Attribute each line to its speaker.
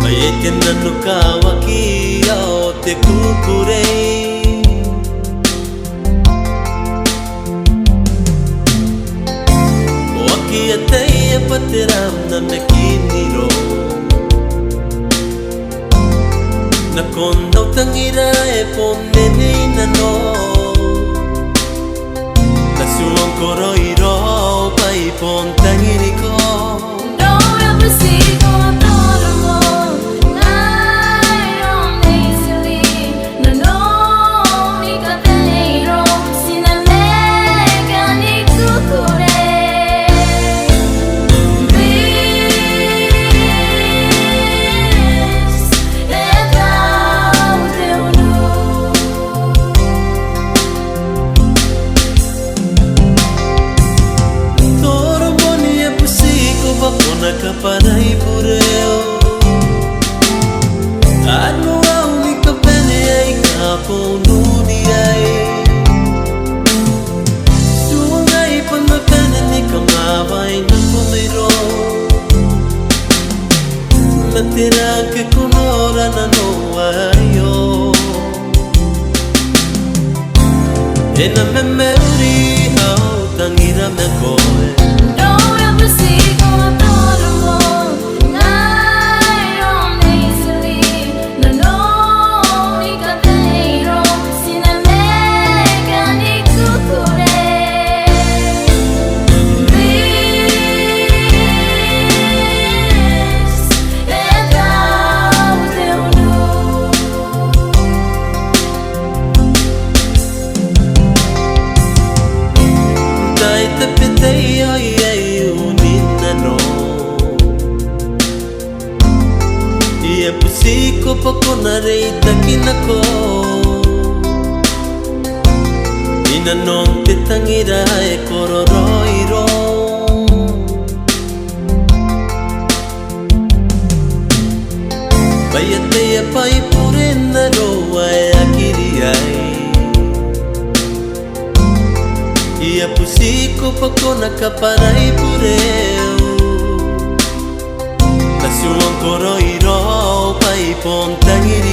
Speaker 1: Ai te nanu kawaki ao te kukurei Waki a tei e pateram na me kiniro Na kondau tangira e ponenei na no Na suang koroiro pai pon tangiriko Kapanay pureo Ano ang ikapene ay kapununi ay Suangay panmapene ni kamaway na pumiro Matirang kakunora na no ayo En a memory how tangira me koe Ia pusiko pako na reita kinako Ina non te tangira e kororoiro Vaya te a pai pure na roa e akiri ai Ia pusiko pako na kaparai pureu Nasuang koroiro pai pon tangira